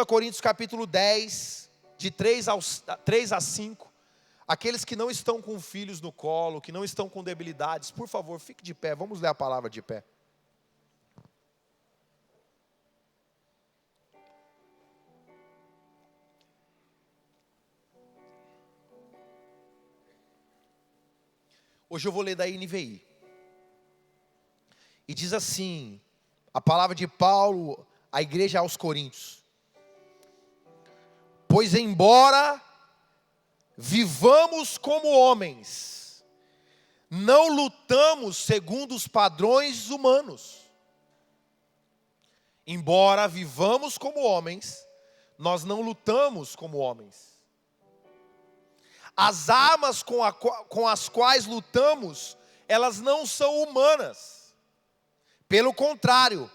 Coríntios capítulo 10, de 3 a 5. Aqueles que não estão com filhos no colo, que não estão com debilidades, por favor, fique de pé, vamos ler a palavra de pé. Hoje eu vou ler da NVI. E diz assim, a palavra de Paulo, à igreja aos Coríntios. Pois embora vivamos como homens, não lutamos segundo os padrões humanos. Embora vivamos como homens, nós não lutamos como homens. As armas com as quais lutamos, elas não são humanas. Pelo contrário,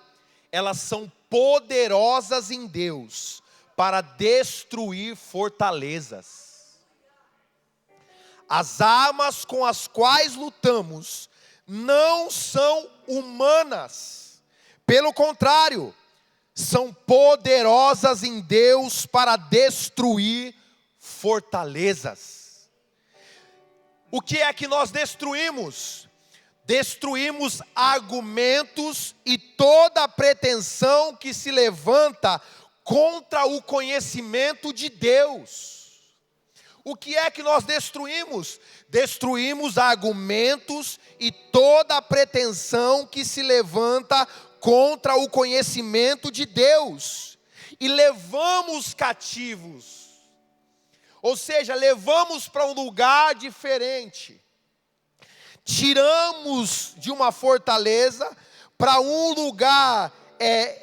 elas são poderosas em Deus para destruir fortalezas. As armas com as quais lutamos não são humanas. Pelo contrário, são poderosas em Deus para destruir fortalezas. O que é que nós destruímos? Destruímos argumentos e toda pretensão que se levanta contra o conhecimento de Deus. O que é que nós destruímos? Destruímos argumentos e toda pretensão que se levanta contra o conhecimento de Deus. E levamos cativos. Ou seja, levamos para um lugar diferente. Tiramos de uma fortaleza para um lugar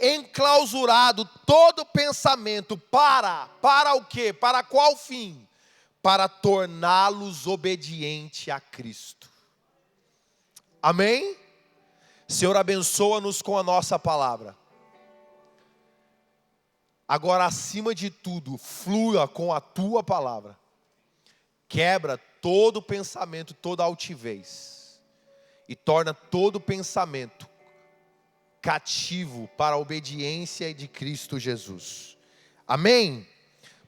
enclausurado todo pensamento. Para o quê? Para qual fim? Para torná-los obedientes a Cristo. Amém? Senhor, abençoa-nos com a nossa palavra. Agora, acima de tudo, flua com a tua palavra. Quebra todo pensamento, toda altivez. E torna todo pensamento cativo para a obediência de Cristo Jesus. Amém?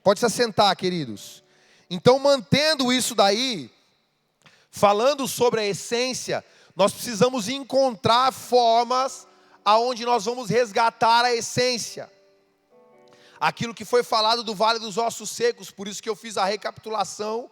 Pode se assentar, queridos. Então, mantendo isso daí, falando sobre a essência, nós precisamos encontrar formas aonde nós vamos resgatar a essência. Aquilo que foi falado do Vale dos Ossos Secos, por isso que eu fiz a recapitulação,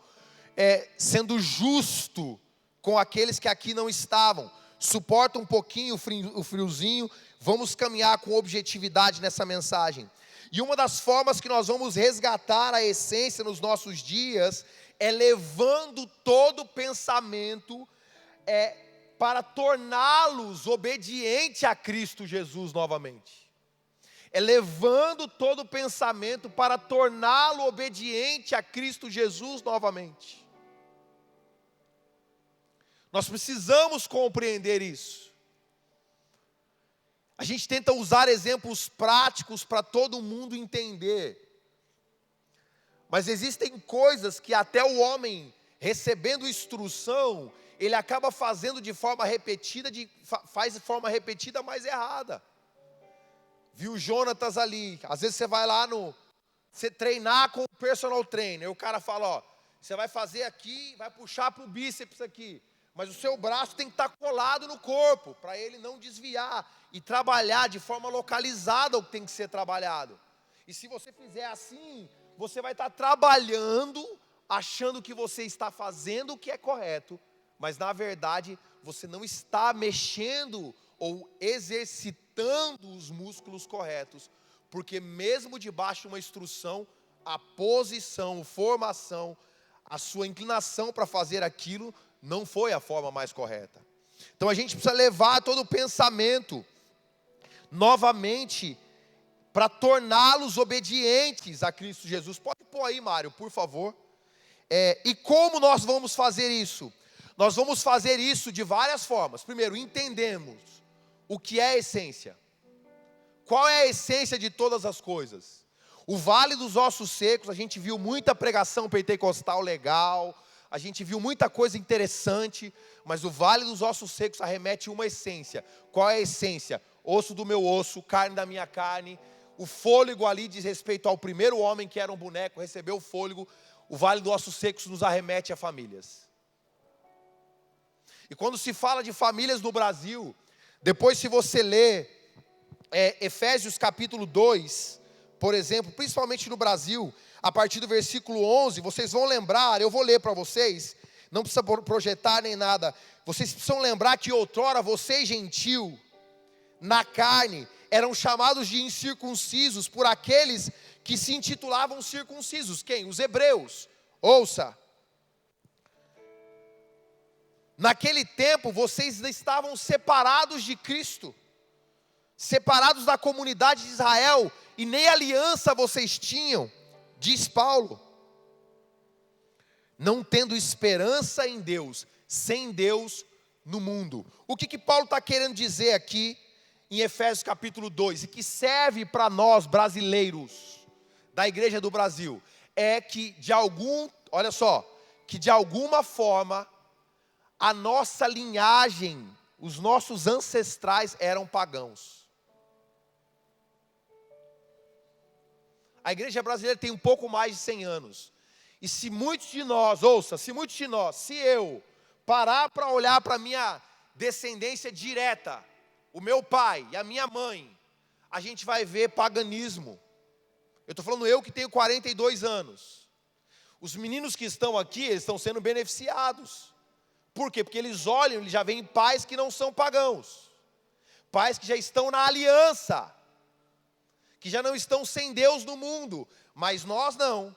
sendo justo com aqueles que aqui não estavam. Suporta um pouquinho o friozinho, vamos caminhar com objetividade nessa mensagem. E uma das formas que nós vamos resgatar a essência nos nossos dias é levando todo pensamento para torná-los obediente a Cristo Jesus novamente. É levando todo pensamento para torná-lo obediente a Cristo Jesus novamente. Nós precisamos compreender isso. A gente tenta usar exemplos práticos para todo mundo entender. Mas existem coisas que até o homem, recebendo instrução, ele acaba fazendo de forma repetida, faz de forma repetida, mas errada. Viu o Jonatas ali, às vezes você vai lá você treinar com o personal trainer, o cara fala, ó, você vai fazer aqui, vai puxar para o bíceps aqui, mas o seu braço tem que estar colado no corpo, para ele não desviar e trabalhar de forma localizada o que tem que ser trabalhado. E se você fizer assim, você vai estar trabalhando, achando que você está fazendo o que é correto, mas na verdade você não está mexendo ou exercitando os músculos corretos, porque mesmo debaixo de uma instrução, a posição, formação, a sua inclinação para fazer aquilo não foi a forma mais correta. Então a gente precisa levar todo o pensamento novamente para torná-los obedientes a Cristo Jesus. Pode pôr aí, Mário, por favor. E como nós vamos fazer isso? Nós vamos fazer isso de várias formas. Primeiro, entendemos o que é a essência. Qual é a essência de todas as coisas? O Vale dos Ossos Secos, a gente viu muita pregação pentecostal legal, a gente viu muita coisa interessante, mas o Vale dos Ossos Secos arremete uma essência. Qual é a essência? Osso do meu osso, carne da minha carne. O fôlego ali diz respeito ao primeiro homem que era um boneco, recebeu o fôlego. O Vale dos Ossos Secos nos arremete a famílias. E quando se fala de famílias no Brasil, depois se você ler Efésios capítulo 2, por exemplo, principalmente no Brasil, a partir do versículo 11, vocês vão lembrar, eu vou ler para vocês, não precisa projetar nem nada, vocês precisam lembrar que outrora vocês, gentil, na carne, eram chamados de incircuncisos por aqueles que se intitulavam circuncisos. Quem? Os hebreus. Ouça. Naquele tempo vocês estavam separados de Cristo, separados da comunidade de Israel, e nem aliança vocês tinham, diz Paulo. Não tendo esperança em Deus, sem Deus no mundo. O que Paulo está querendo dizer aqui em Efésios capítulo 2, e que serve para nós brasileiros, da igreja do Brasil, é que olha só, que de alguma forma, a nossa linhagem, os nossos ancestrais eram pagãos. A igreja brasileira tem um pouco mais de 100 anos. E se muitos de nós, ouça, se eu parar para olhar para a minha descendência direta, o meu pai e a minha mãe, a gente vai ver paganismo. Eu estou falando eu que tenho 42 anos. Os meninos que estão aqui, eles estão sendo beneficiados. Por quê? Porque eles olham, eles já veem pais que não são pagãos. Pais que já estão na aliança. Que já não estão sem Deus no mundo. Mas nós não.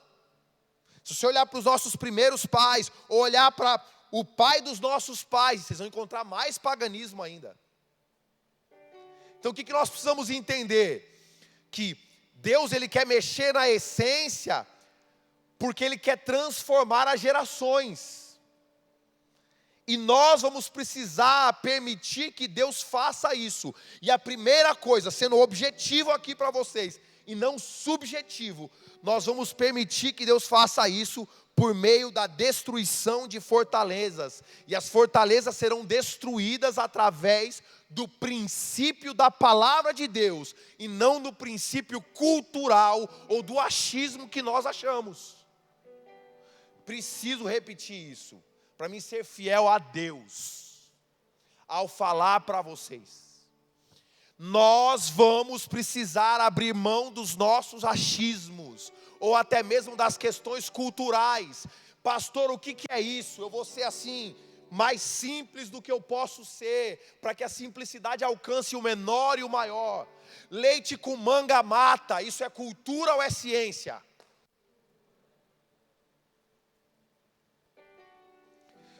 Se você olhar para os nossos primeiros pais, ou olhar para o pai dos nossos pais, vocês vão encontrar mais paganismo ainda. Então o que nós precisamos entender? Que Deus, Ele quer mexer na essência, porque Ele quer transformar as gerações. E nós vamos precisar permitir que Deus faça isso. E a primeira coisa, sendo objetivo aqui para vocês, e não subjetivo, nós vamos permitir que Deus faça isso por meio da destruição de fortalezas. E as fortalezas serão destruídas através do princípio da palavra de Deus, e não do princípio cultural ou do achismo que nós achamos. Preciso repetir isso, para mim ser fiel a Deus, ao falar para vocês. Nós vamos precisar abrir mão dos nossos achismos, ou até mesmo das questões culturais. Pastor, o que é isso? Eu vou ser assim, mais simples do que eu posso ser, para que a simplicidade alcance o menor e o maior. Leite com manga mata, isso é cultura ou é ciência?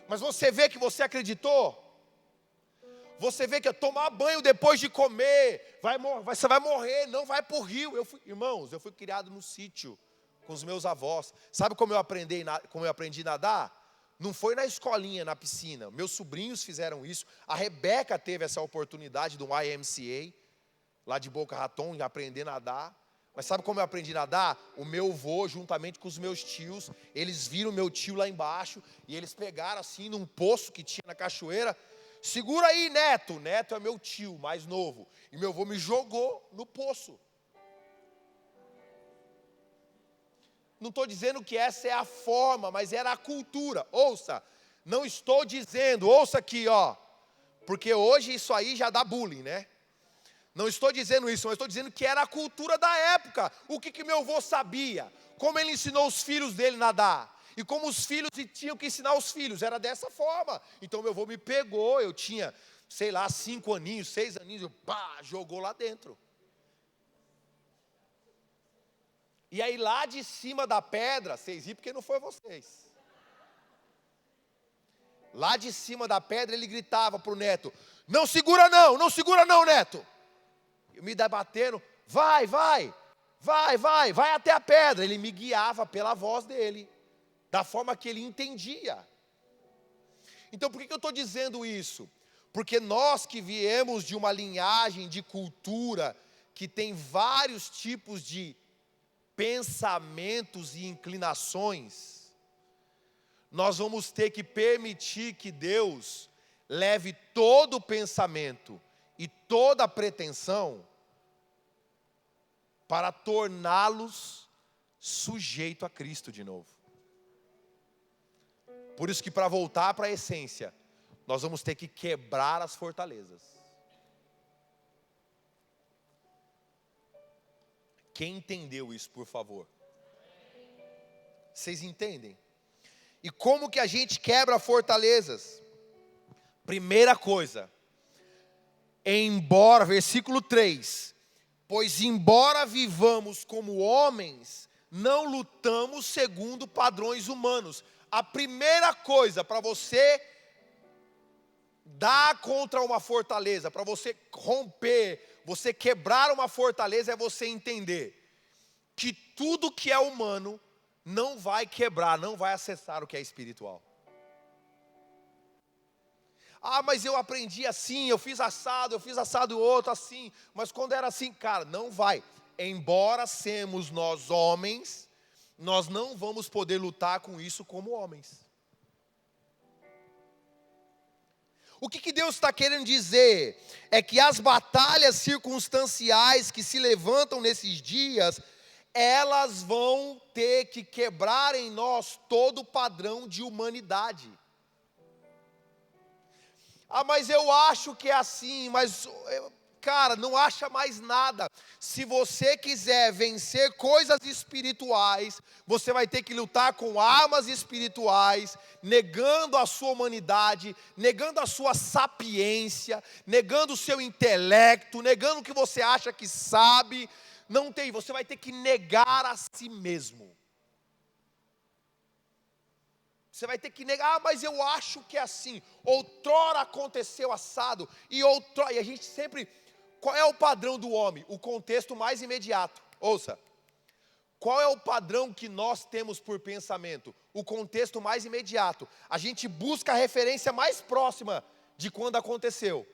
Mas você vê que você acreditou? Você vê que tomar banho depois de comer, você vai morrer, não vai para o rio. Irmãos, eu fui criado no sítio, com os meus avós. Sabe como eu aprendi a nadar? Não foi na escolinha, na piscina. Meus sobrinhos fizeram isso. A Rebeca teve essa oportunidade do YMCA, lá de Boca Raton, de aprender a nadar. Mas sabe como eu aprendi a nadar? O meu avô, juntamente com os meus tios, eles viram meu tio lá embaixo, e eles pegaram assim, num poço que tinha na cachoeira. Segura aí, Neto. Neto é meu tio, mais novo. E meu avô me jogou no poço. Não estou dizendo que essa é a forma, mas era a cultura. Ouça, não estou dizendo, ouça aqui, ó. Porque hoje isso aí já dá bullying, né? Não estou dizendo isso, mas estou dizendo que era a cultura da época. O que meu avô sabia? Como ele ensinou os filhos dele a nadar? E como os filhos tinham que ensinar os filhos? Era dessa forma. Então meu avô me pegou, eu tinha, 5 aninhos, 6 aninhos, jogou lá dentro. E aí lá de cima da pedra, vocês riram porque não foi vocês. Lá de cima da pedra ele gritava para o Neto: não segura não, Neto. Eu me debatendo, vai até a pedra. Ele me guiava pela voz dele, da forma que ele entendia. Então por que eu estou dizendo isso? Porque nós que viemos de uma linhagem de cultura, que tem vários tipos de pensamentos e inclinações, nós vamos ter que permitir que Deus leve todo o pensamento e toda a pretensão para torná-los sujeito a Cristo de novo. Por isso que para voltar para a essência, nós vamos ter que quebrar as fortalezas. Quem entendeu isso, por favor? Vocês entendem? E como que a gente quebra fortalezas? Primeira coisa, versículo 3, pois embora vivamos como homens, não lutamos segundo padrões humanos. A primeira coisa para você dar contra uma fortaleza, para você romper, você quebrar uma fortaleza, é você entender que tudo que é humano não vai quebrar, não vai acessar o que é espiritual. Ah, mas eu aprendi assim, eu fiz assado outro assim, mas quando era assim, cara, não vai. Embora sejamos nós homens, nós não vamos poder lutar com isso como homens. O que Deus está querendo dizer é que as batalhas circunstanciais que se levantam nesses dias, elas vão ter que quebrar em nós todo o padrão de humanidade. Ah, mas eu acho que é assim, mas, cara, não acha mais nada. Se você quiser vencer coisas espirituais, você vai ter que lutar com armas espirituais, negando a sua humanidade, negando a sua sapiência, negando o seu intelecto, negando o que você acha que sabe. Não tem, você vai ter que negar a si mesmo. Você vai ter que negar, mas eu acho que é assim. Outrora aconteceu assado. E a gente sempre... Qual é o padrão do homem? O contexto mais imediato. Ouça. Qual é o padrão que nós temos por pensamento? O contexto mais imediato. A gente busca a referência mais próxima de quando aconteceu.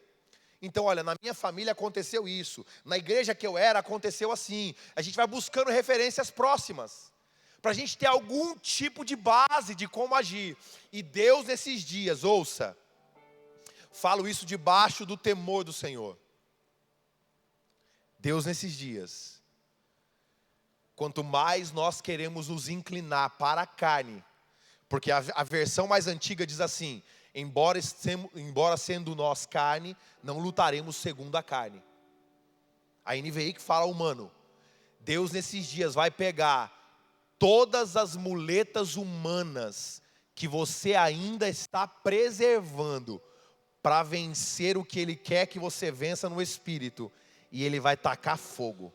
Então, olha, na minha família aconteceu isso. Na igreja que eu era, aconteceu assim. A gente vai buscando referências próximas, para a gente ter algum tipo de base de como agir. E Deus nesses dias, ouça, falo isso debaixo do temor do Senhor. Deus nesses dias, quanto mais nós queremos nos inclinar para a carne, porque a versão mais antiga diz assim, embora sendo nós carne, não lutaremos segundo a carne. A NVI que fala humano. Deus nesses dias vai pegar todas as muletas humanas que você ainda está preservando para vencer o que Ele quer que você vença no Espírito, e Ele vai tacar fogo.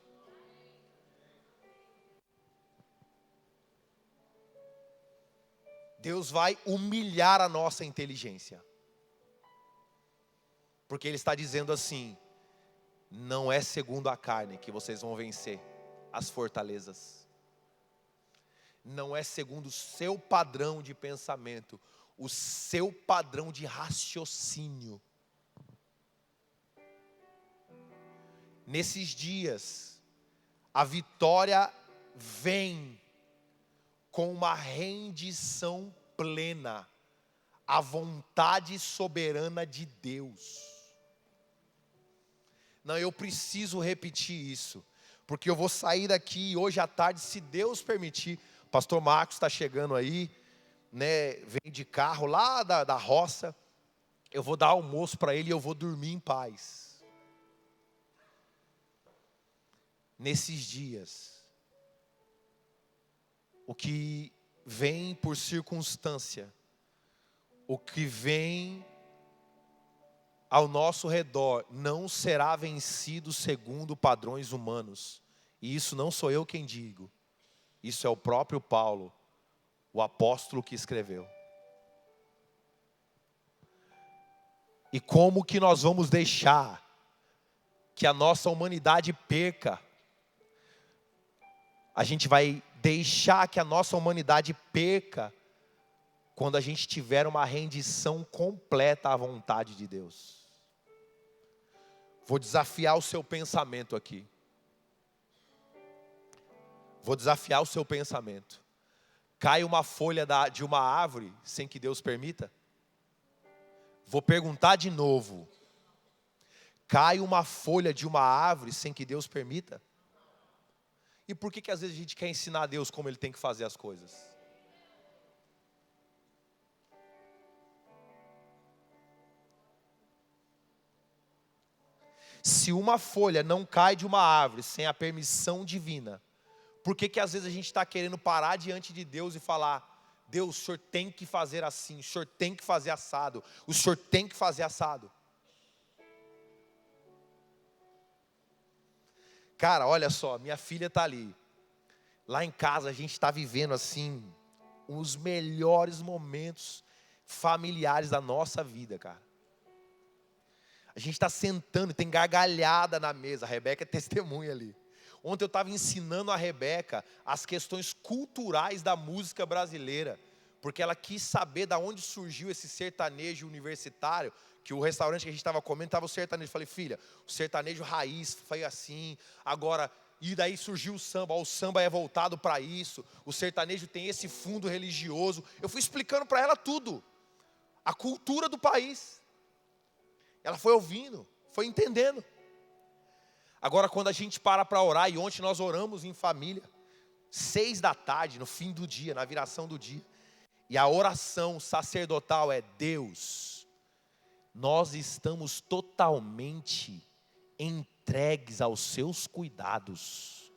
Deus vai humilhar a nossa inteligência, porque Ele está dizendo assim, não é segundo a carne que vocês vão vencer as fortalezas. Não é segundo o seu padrão de pensamento, o seu padrão de raciocínio. Nesses dias, a vitória vem com uma rendição plena à vontade soberana de Deus. Não, eu preciso repetir isso, porque eu vou sair daqui hoje à tarde, se Deus permitir. Pastor Marcos está chegando aí, né, vem de carro lá da roça. Eu vou dar almoço para ele e eu vou dormir em paz. Nesses dias, o que vem por circunstância, o que vem ao nosso redor, não será vencido segundo padrões humanos. E isso não sou eu quem digo. Isso é o próprio Paulo, o apóstolo que escreveu. E como que nós vamos deixar que a nossa humanidade perca? A gente vai deixar que a nossa humanidade perca quando a gente tiver uma rendição completa à vontade de Deus. Vou desafiar o seu pensamento aqui. Vou desafiar o seu pensamento. Cai uma folha de uma árvore sem que Deus permita? Vou perguntar de novo. Cai uma folha de uma árvore sem que Deus permita? E por que às vezes a gente quer ensinar a Deus como Ele tem que fazer as coisas? Se uma folha não cai de uma árvore sem a permissão divina, por que às vezes a gente está querendo parar diante de Deus e falar: Deus, o Senhor tem que fazer assim, o Senhor tem que fazer assado, o Senhor tem que fazer assado? Cara, olha só, minha filha está ali. Lá em casa a gente está vivendo assim, os melhores momentos familiares da nossa vida, cara. A gente está sentando, tem gargalhada na mesa, a Rebeca é testemunha ali. Ontem eu estava ensinando a Rebeca as questões culturais da música brasileira, porque ela quis saber de onde surgiu esse sertanejo universitário, que o restaurante que a gente estava comendo estava o sertanejo. Eu falei: filha, o sertanejo raiz foi assim, agora, e daí surgiu o samba é voltado para isso, o sertanejo tem esse fundo religioso. Eu fui explicando para ela tudo, a cultura do país. Ela foi ouvindo, foi entendendo. Agora, quando a gente para orar, e ontem nós oramos em família, 6 da tarde, no fim do dia, na viração do dia, e a oração sacerdotal é: Deus, nós estamos totalmente entregues aos seus cuidados,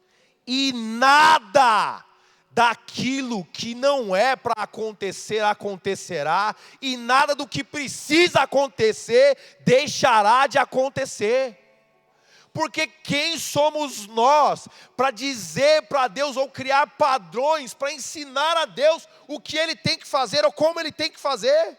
e nada daquilo que não é para acontecer, acontecerá, e nada do que precisa acontecer, deixará de acontecer. Porque quem somos nós para dizer para Deus ou criar padrões para ensinar a Deus o que Ele tem que fazer ou como Ele tem que fazer?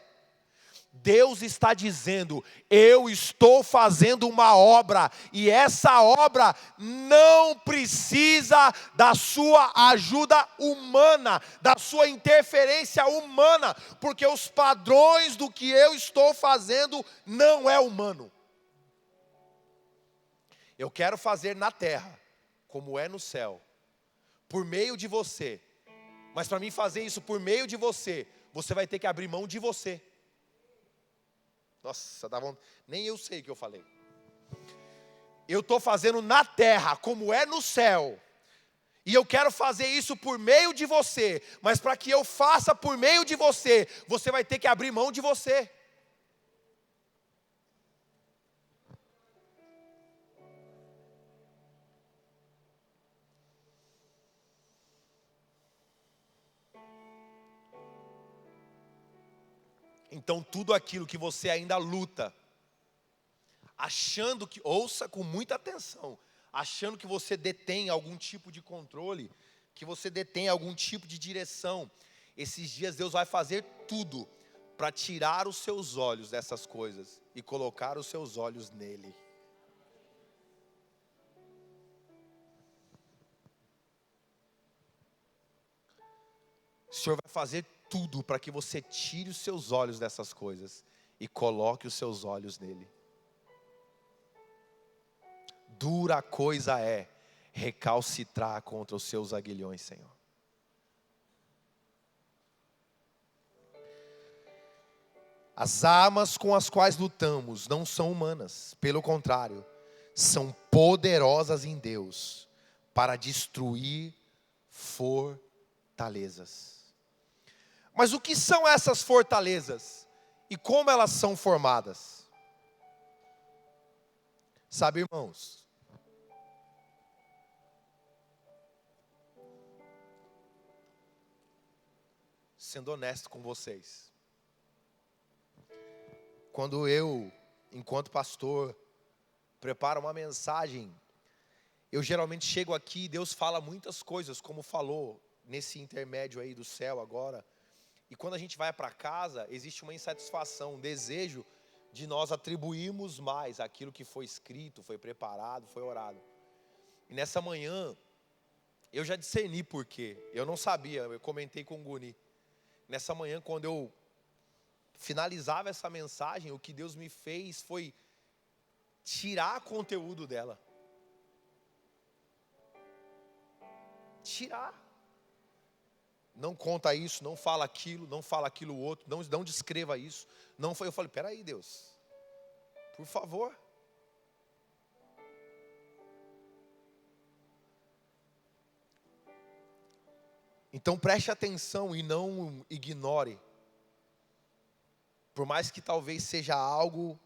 Deus está dizendo: eu estou fazendo uma obra, e essa obra não precisa da sua ajuda humana, da sua interferência humana, porque os padrões do que eu estou fazendo não é humano. Eu quero fazer na terra, como é no céu, por meio de você. Mas para mim fazer isso por meio de você, você vai ter que abrir mão de você. Nossa, nem eu sei o que eu falei. Eu estou fazendo na terra, como é no céu. E eu quero fazer isso por meio de você. Mas para que eu faça por meio de você, você vai ter que abrir mão de você. Então tudo aquilo que você ainda luta, achando que, ouça com muita atenção, achando que você detém algum tipo de controle, que você detém algum tipo de direção, esses dias Deus vai fazer tudo para tirar os seus olhos dessas coisas e colocar os seus olhos nele. O Senhor vai fazer tudo para que você tire os seus olhos dessas coisas e coloque os seus olhos nele. Dura coisa é recalcitrar contra os seus aguilhões, Senhor. As armas com as quais lutamos não são humanas, pelo contrário, são poderosas em Deus para destruir fortalezas. Mas o que são essas fortalezas? E como elas são formadas? Sabe, irmãos, sendo honesto com vocês, quando eu, enquanto pastor, preparo uma mensagem, eu geralmente chego aqui e Deus fala muitas coisas, como falou nesse intermédio aí do céu agora. E quando a gente vai para casa, existe uma insatisfação, um desejo de nós atribuirmos mais aquilo que foi escrito, foi preparado, foi orado. E nessa manhã, eu já discerni por quê. Eu não sabia, eu comentei com o Guni. Nessa manhã, quando eu finalizava essa mensagem, o que Deus me fez foi tirar conteúdo dela. Tirar. Não conta isso, não fala aquilo outro, não descreva isso. Não foi, eu falei: peraí, Deus, por favor. Então preste atenção e não ignore. Por mais que talvez seja algo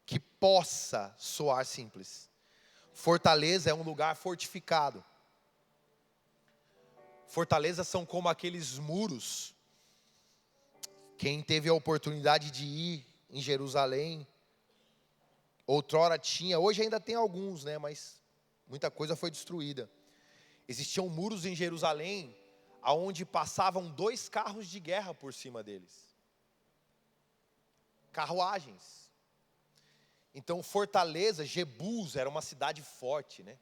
que possa soar simples. Fortaleza é um lugar fortificado. Fortalezas são como aqueles muros. Quem teve a oportunidade de ir em Jerusalém, outrora tinha, hoje ainda tem alguns, né? Mas muita coisa foi destruída. Existiam muros em Jerusalém, aonde passavam 2 carros de guerra por cima deles. Carruagens. Então Fortaleza, Jebus, era uma cidade forte, né?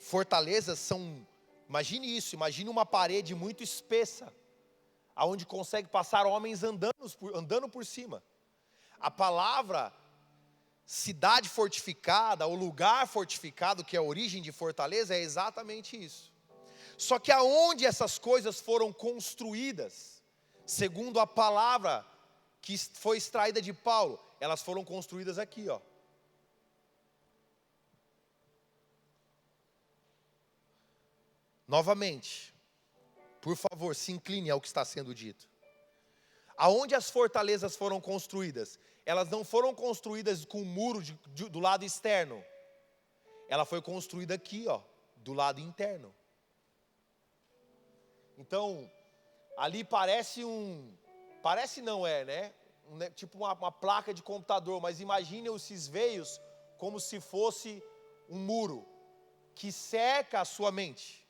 Fortalezas são, imagine isso, imagine uma parede muito espessa, aonde consegue passar homens andando por cima. A palavra cidade fortificada, ou lugar fortificado, que é a origem de fortaleza, é exatamente isso. Só que aonde essas coisas foram construídas, segundo a palavra que foi extraída de Paulo, elas foram construídas aqui, ó. Novamente, por favor, se incline ao que está sendo dito. Aonde as fortalezas foram construídas? Elas não foram construídas com o muro do lado externo. Ela foi construída aqui, ó, do lado interno. Então, ali parece não é, né? Tipo uma placa de computador, mas imagine esses veios como se fosse um muro que cerca a sua mente.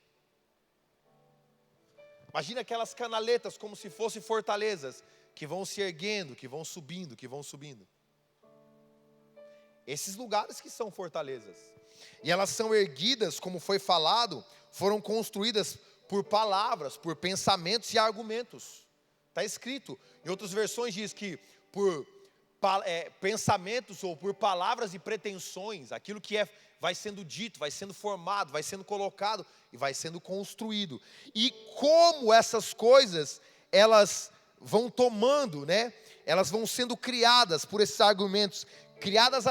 Imagina aquelas canaletas como se fossem fortalezas que vão se erguendo, que vão subindo, que vão subindo. Esses lugares que são fortalezas. E elas são erguidas, como foi falado, foram construídas por palavras, por pensamentos e argumentos. Está escrito. Em outras versões diz que por pensamentos ou por palavras e pretensões, aquilo que vai sendo dito, vai sendo formado, vai sendo colocado e vai sendo construído. E como essas coisas, elas vão tomando, né? Elas vão sendo criadas por esses argumentos, criadas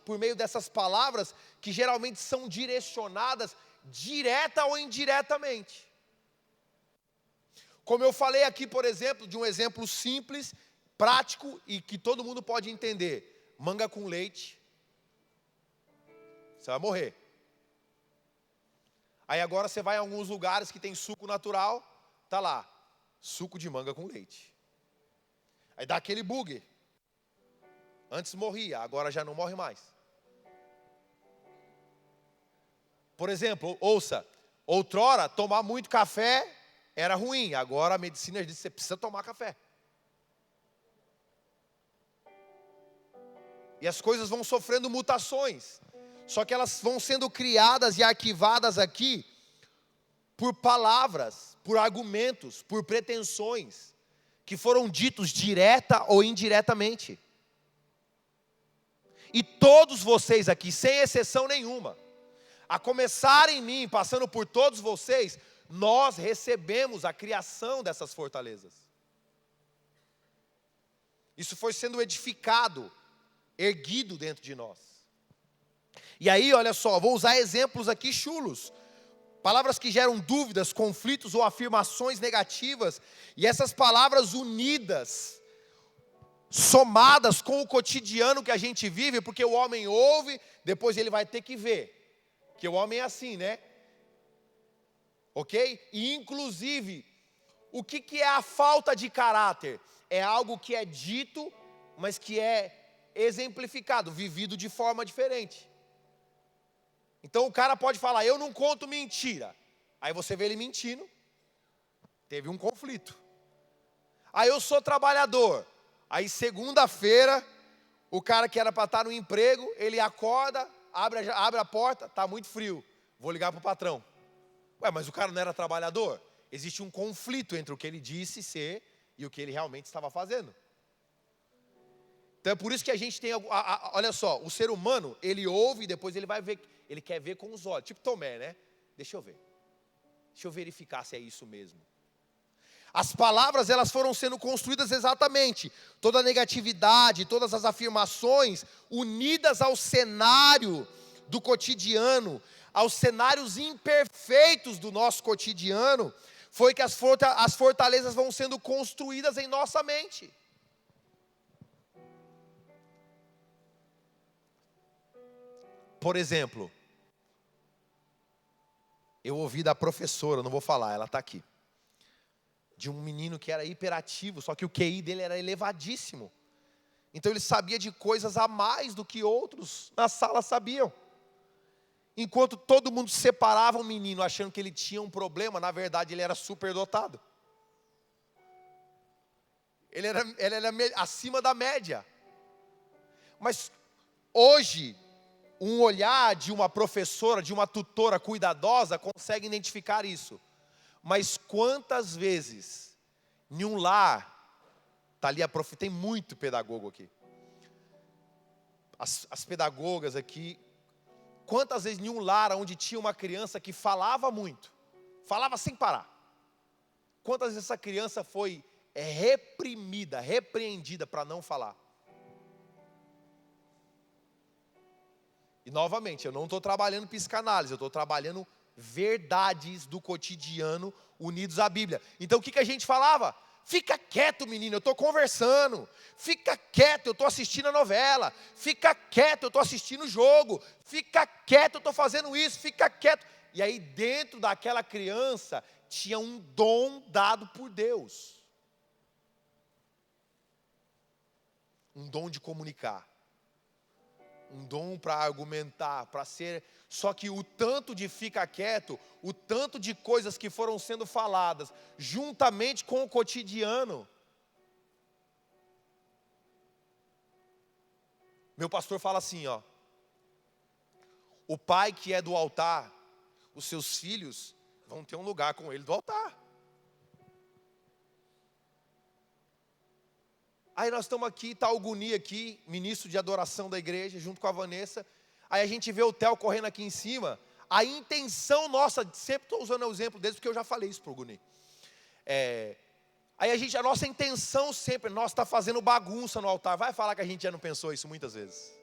por meio dessas palavras que geralmente são direcionadas direta ou indiretamente. Como eu falei aqui, por exemplo, de um exemplo simples, prático e que todo mundo pode entender. Manga com leite, você vai morrer. Aí agora você vai em alguns lugares que tem suco natural, tá lá, suco de manga com leite. Aí dá aquele bug. Antes morria, agora já não morre mais. Por exemplo, ouça, outrora tomar muito café era ruim, agora a medicina diz que você precisa tomar café. E as coisas vão sofrendo mutações. Só que elas vão sendo criadas e arquivadas aqui por palavras, por argumentos, por pretensões, que foram ditos direta ou indiretamente. E todos vocês aqui, sem exceção nenhuma, a começar em mim, passando por todos vocês, nós recebemos a criação dessas fortalezas. Isso foi sendo edificado, erguido dentro de nós. E aí, olha só, vou usar exemplos aqui chulos. Palavras que geram dúvidas, conflitos ou afirmações negativas. E essas palavras unidas, somadas com o cotidiano que a gente vive, porque o homem ouve, depois ele vai ter que ver. Porque o homem é assim, né? Ok? E inclusive, o que é a falta de caráter? É algo que é dito, mas que é exemplificado, vivido de forma diferente. Então o cara pode falar, eu não conto mentira. Aí você vê ele mentindo, teve um conflito. Aí eu sou trabalhador. Aí segunda-feira, o cara que era para estar no emprego, ele acorda, abre a porta, está muito frio, vou ligar para o patrão. Ué, mas o cara não era trabalhador? Existe um conflito entre o que ele disse ser e o que ele realmente estava fazendo. Então é por isso que a gente tem, olha só, o ser humano, ele ouve e depois ele vai ver, ele quer ver com os olhos, tipo Tomé, né? Deixa eu ver, deixa eu verificar se é isso mesmo. As palavras, elas foram sendo construídas exatamente, toda a negatividade, todas as afirmações, unidas ao cenário do cotidiano, aos cenários imperfeitos do nosso cotidiano, foi que as fortalezas vão sendo construídas em nossa mente. Por exemplo, eu ouvi da professora, não vou falar, ela está aqui, de um menino que era hiperativo, só que o QI dele era elevadíssimo. Então ele sabia de coisas a mais do que outros na sala sabiam. Enquanto todo mundo separava o menino achando que ele tinha um problema, na verdade ele era superdotado. Ele era acima da média. Mas hoje, um olhar de uma professora, de uma tutora cuidadosa, consegue identificar isso. Mas quantas vezes, em um lar, está ali tem muito pedagogo aqui. As pedagogas aqui, quantas vezes em um lar onde tinha uma criança que falava muito, falava sem parar. Quantas vezes essa criança foi reprimida, repreendida para não falar? E novamente, eu não estou trabalhando psicanálise, eu estou trabalhando verdades do cotidiano unidos à Bíblia. Então o que a gente falava? Fica quieto, menino, eu estou conversando. Fica quieto, eu estou assistindo a novela. Fica quieto, eu estou assistindo o jogo. Fica quieto, eu estou fazendo isso. Fica quieto. E aí dentro daquela criança tinha um dom dado por Deus. Um dom de comunicar. Um dom para argumentar, para ser... Só que o tanto de ficar quieto, o tanto de coisas que foram sendo faladas, juntamente com o cotidiano. Meu pastor fala assim, ó. O pai que é do altar, os seus filhos vão ter um lugar com ele do altar. Aí nós estamos aqui, está o Guni aqui, ministro de adoração da igreja, junto com a Vanessa. Aí a gente vê o Theo correndo aqui em cima. A intenção nossa, sempre estou usando o exemplo deles, porque eu já falei isso para o Guni. Aí a nossa intenção sempre, nós está fazendo bagunça no altar. Vai falar que a gente já não pensou isso muitas vezes?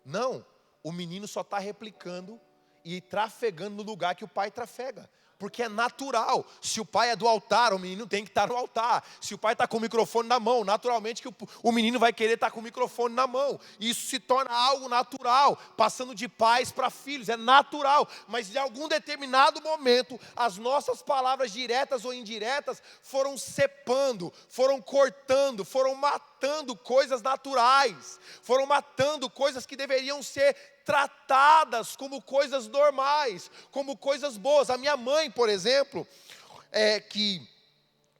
Não, o menino só está replicando e trafegando no lugar que o pai trafega. Porque é natural, se o pai é do altar, o menino tem que estar no altar. Se o pai está com o microfone na mão, naturalmente que o menino vai querer estar com o microfone na mão. Isso se torna algo natural, passando de pais para filhos, é natural. Mas em algum determinado momento, as nossas palavras diretas ou indiretas foram cepando, foram cortando, foram matando coisas naturais. Foram matando coisas que deveriam ser tratadas como coisas normais, como coisas boas. A minha mãe, por exemplo, que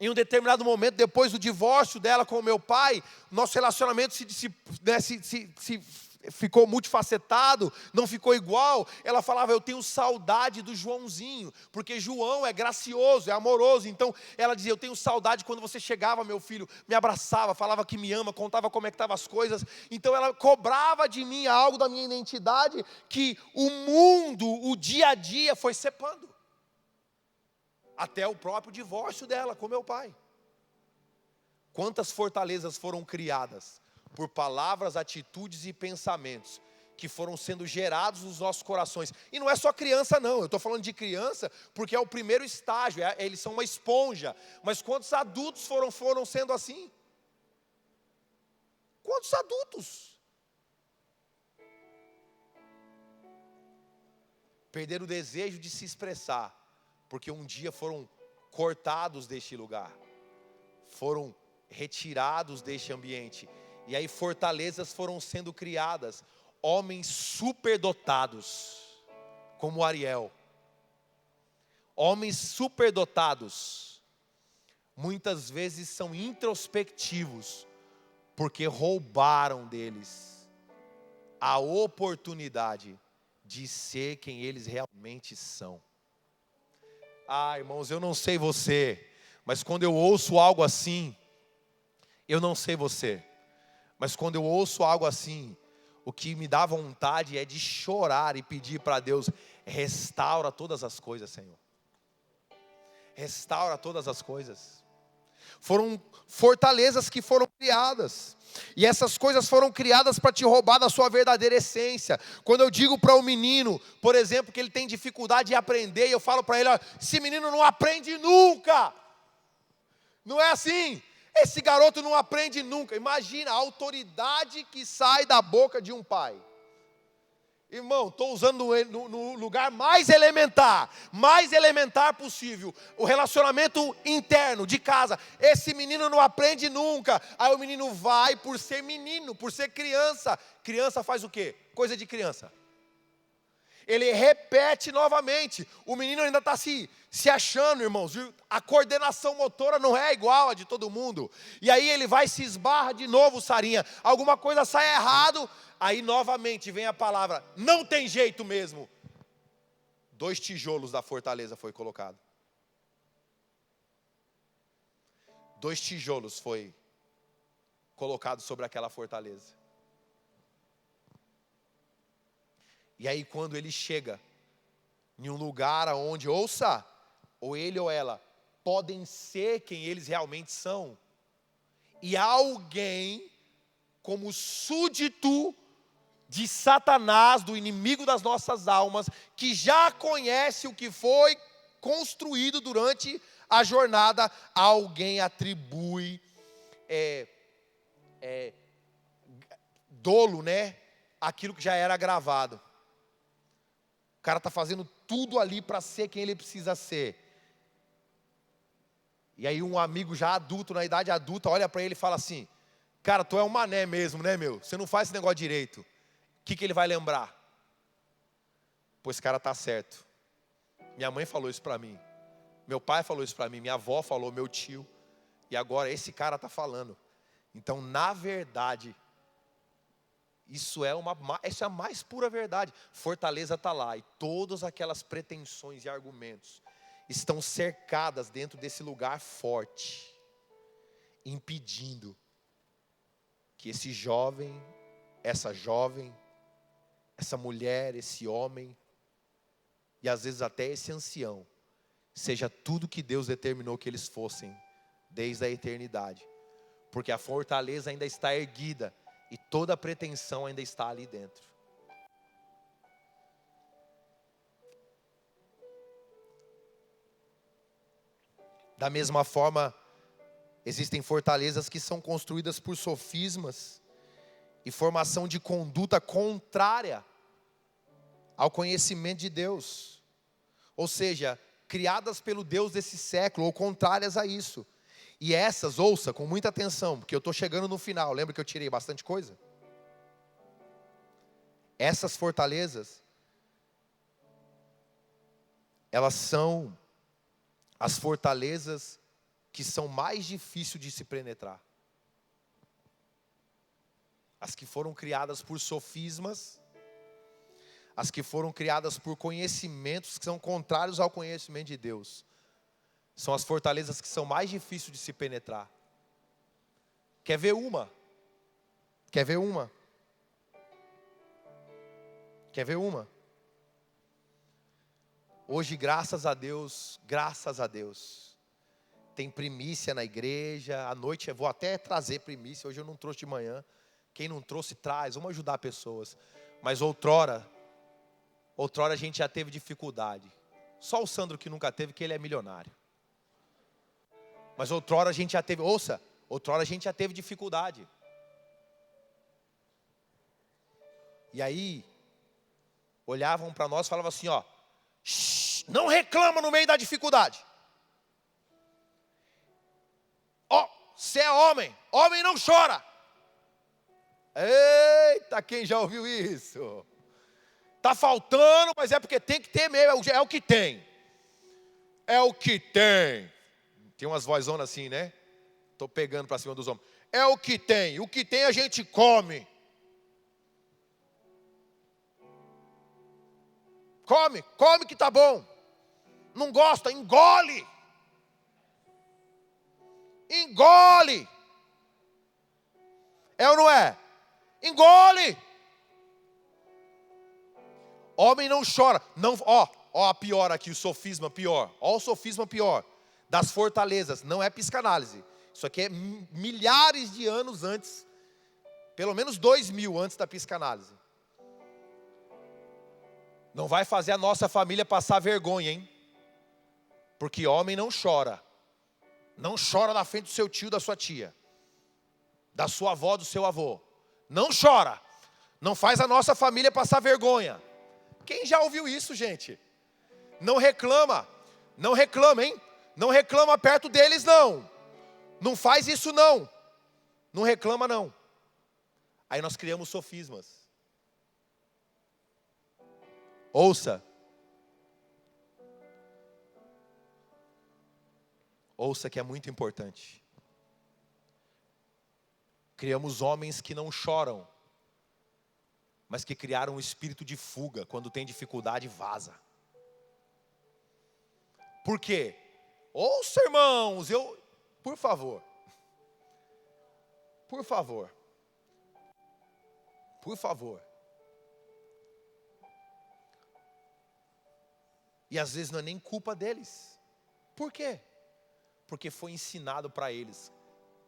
em um determinado momento, depois do divórcio dela com o meu pai, nosso relacionamento ficou multifacetado, não ficou igual. Ela falava, eu tenho saudade do Joãozinho, porque João é gracioso, é amoroso. Então ela dizia, eu tenho saudade quando você chegava, meu filho, me abraçava, falava que me ama, contava como é que estavam as coisas. Então ela cobrava de mim algo da minha identidade que o mundo, o dia a dia foi cepando. Até o próprio divórcio dela com meu pai. Quantas fortalezas foram criadas por palavras, atitudes e pensamentos que foram sendo gerados nos nossos corações. E não é só criança não, eu estou falando de criança porque é o primeiro estágio, eles são uma esponja. Mas quantos adultos foram sendo assim? Quantos adultos? Perderam o desejo de se expressar, porque um dia foram cortados deste lugar, foram retirados deste ambiente. E aí fortalezas foram sendo criadas, homens superdotados, como Ariel. Homens superdotados, muitas vezes são introspectivos, porque roubaram deles a oportunidade de ser quem eles realmente são. Ah, irmãos, eu não sei você, mas quando eu ouço algo assim, eu não sei você, mas quando eu ouço algo assim, o que me dá vontade é de chorar e pedir para Deus, restaura todas as coisas, Senhor. Restaura todas as coisas. Foram fortalezas que foram criadas. E essas coisas foram criadas para te roubar da sua verdadeira essência. Quando eu digo para um menino, por exemplo, que ele tem dificuldade em aprender, e eu falo para ele: ó, esse menino não aprende nunca. Não é assim. Esse garoto não aprende nunca. Imagina a autoridade que sai da boca de um pai. Irmão, estou usando ele no lugar mais elementar possível. O relacionamento interno, de casa. Esse menino não aprende nunca. Aí o menino vai, por ser menino, por ser criança. Criança faz o quê? Coisa de criança. Ele repete novamente. O menino ainda está se achando, irmãos. A coordenação motora não é igual a de todo mundo. E aí ele vai se esbarra de novo, Sarinha. Alguma coisa sai errado. Aí novamente vem a palavra: não tem jeito mesmo. 2 tijolos da fortaleza foi colocado. 2 tijolos foi colocado sobre aquela fortaleza. E aí quando ele chega em um lugar onde, ouça, ou ele ou ela podem ser quem eles realmente são, e alguém como súdito de Satanás, do inimigo das nossas almas, que já conhece o que foi construído durante a jornada, alguém atribui dolo, né? Aquilo que já era gravado. O cara está fazendo tudo ali para ser quem ele precisa ser. E aí um amigo já adulto, na idade adulta, olha para ele e fala assim: cara, tu é um mané mesmo, né, meu? Você não faz esse negócio direito. O que ele vai lembrar? Pois esse cara está certo. Minha mãe falou isso para mim. Meu pai falou isso para mim. Minha avó falou, meu tio. E agora esse cara está falando. Então, na verdade, essa é a mais pura verdade. Fortaleza está lá. E todas aquelas pretensões e argumentos estão cercadas dentro desse lugar forte, impedindo que esse jovem, essa jovem, essa mulher, esse homem, e às vezes até esse ancião, seja tudo que Deus determinou que eles fossem, desde a eternidade. Porque a fortaleza ainda está erguida, e toda a pretensão ainda está ali dentro. Da mesma forma, existem fortalezas que são construídas por sofismas, e formação de conduta contrária ao conhecimento de Deus, ou seja, criadas pelo Deus desse século, ou contrárias a isso. E essas, ouça com muita atenção, porque eu estou chegando no final, lembra que eu tirei bastante coisa? Essas fortalezas, elas são as fortalezas que são mais difíceis de se penetrar. As que foram criadas por sofismas, as que foram criadas por conhecimentos que são contrários ao conhecimento de Deus, são as fortalezas que são mais difíceis de se penetrar. Quer ver uma? Quer ver uma? Quer ver uma? Hoje, graças a Deus, tem primícia na igreja. À noite eu vou até trazer primícia, hoje eu não trouxe de manhã. Quem não trouxe, traz, vamos ajudar pessoas. Mas outrora a gente já teve dificuldade. Só o Sandro que nunca teve, que ele é milionário. Mas outrora a gente já teve, outrora a gente já teve dificuldade. E aí, olhavam para nós e falavam assim, ó, não reclama no meio da dificuldade. Ó, você é homem, homem não chora. Eita, quem já ouviu isso? Tá faltando, mas é porque tem que ter mesmo, é o que tem. É o que tem. Tem umas vozonas assim, né? Estou pegando para cima dos homens. É o que tem a gente come. Come que tá bom. Não gosta, engole. Engole. É ou não é? Engole. Homem não chora. Não, ó a pior aqui, o sofisma pior. Ó o sofisma pior. das fortalezas. Não é psicanálise. Isso aqui é milhares de anos antes, pelo menos 2000 antes da psicanálise. Não vai fazer a nossa família passar vergonha, hein? Porque homem não chora. Não chora na frente do seu tio, da sua tia, da sua avó, do seu avô. Não chora. Não faz a nossa família passar vergonha. Quem já ouviu isso, gente? Não reclama. Não reclama, hein? Não reclama perto deles, não. Não faz isso, não. Não reclama, não. Aí nós criamos sofismas. Ouça. Ouça que é muito importante. Criamos homens que não choram, mas que criaram um espírito de fuga. Quando tem dificuldade, vaza. Por quê? Ouça, irmãos, por favor. Por favor. Por favor. E às vezes não é nem culpa deles. Por quê? Porque foi ensinado para eles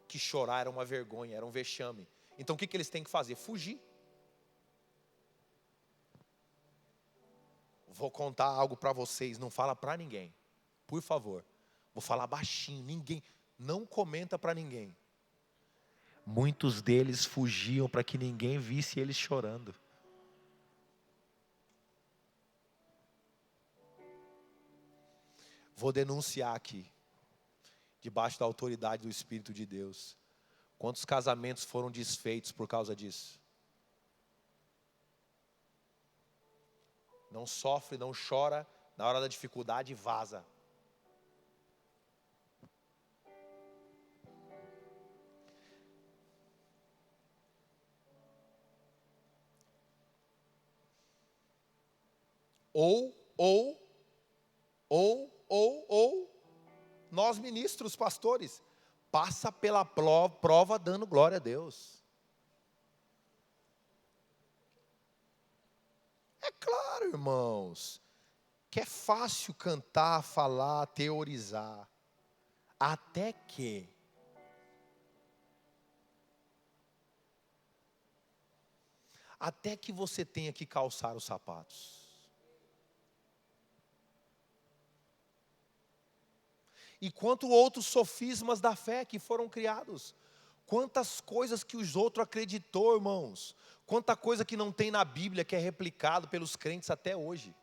que chorar era uma vergonha, era um vexame. Então o que eles têm que fazer? Fugir. Vou contar algo para vocês, não fala para ninguém. Por favor. Vou falar baixinho, ninguém, não comenta para ninguém. Muitos deles fugiam para que ninguém visse eles chorando. Vou denunciar aqui, debaixo da autoridade do Espírito de Deus. Quantos casamentos foram desfeitos por causa disso? Não sofre, não chora, na hora da dificuldade vaza. Ou, nós ministros, pastores, passa pela prova dando glória a Deus. É claro, irmãos, que é fácil cantar, falar, teorizar, até que você tenha que calçar os sapatos. E quanto outros sofismas da fé que foram criados. Quantas coisas que os outros acreditou, irmãos. Quanta coisa que não tem na Bíblia que é replicado pelos crentes até hoje.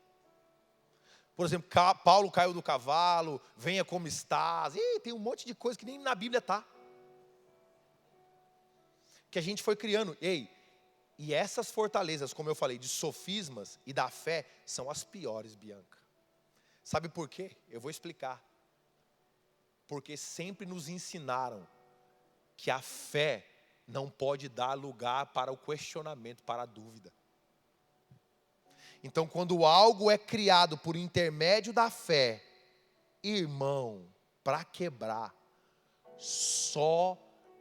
Por exemplo, Paulo caiu do cavalo, venha como estás. E tem um monte de coisa que nem na Bíblia está. Que a gente foi criando. E essas fortalezas, como eu falei, de sofismas e da fé, são as piores, Bianca. Sabe por quê? Eu vou explicar. Porque sempre nos ensinaram que a fé não pode dar lugar para o questionamento, para a dúvida. Então, quando algo é criado por intermédio da fé, irmão, para quebrar, só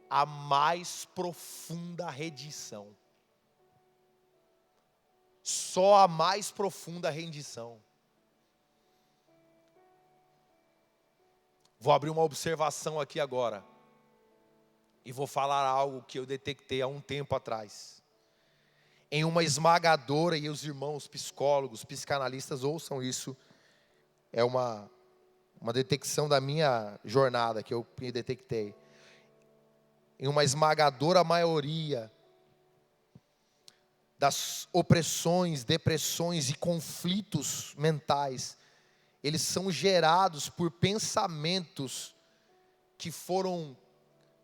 a mais profunda rendição. Só a mais profunda rendição. Vou abrir uma observação aqui agora. E vou falar algo que eu detectei há um tempo atrás. Em uma esmagadora, e os irmãos psicólogos, psicanalistas ouçam isso. É uma detecção da minha jornada que eu detectei. Em uma esmagadora maioria das opressões, depressões e conflitos mentais, eles são gerados por pensamentos que foram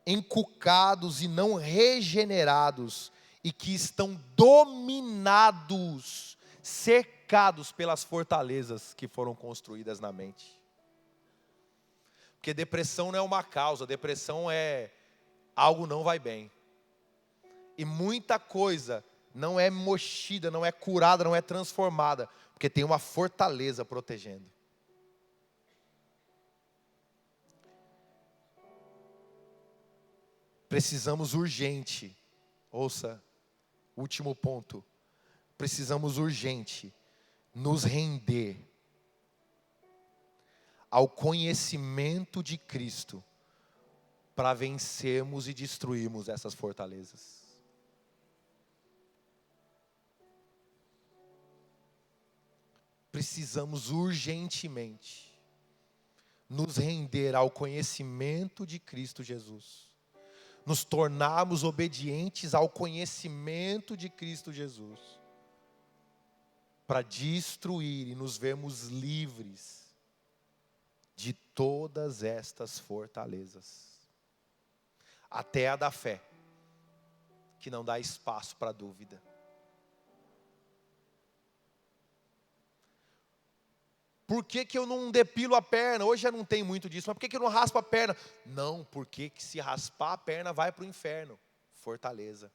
encucados e não regenerados, e que estão dominados, cercados pelas fortalezas que foram construídas na mente. Porque depressão não é uma causa, depressão é algo não vai bem. E muita coisa não é moxida, não é curada, não é transformada, porque tem uma fortaleza protegendo. Precisamos urgente, ouça, último ponto, precisamos urgente nos render ao conhecimento de Cristo, para vencermos e destruirmos essas fortalezas. Precisamos urgentemente nos render ao conhecimento de Cristo Jesus, nos tornarmos obedientes ao conhecimento de Cristo Jesus, para destruir e nos vermos livres de todas estas fortalezas, até a da fé, que não dá espaço para dúvida. Por que eu não depilo a perna? Hoje já não tem muito disso, mas por que eu não raspo a perna? Não, porque se raspar a perna vai para o inferno. Fortaleza.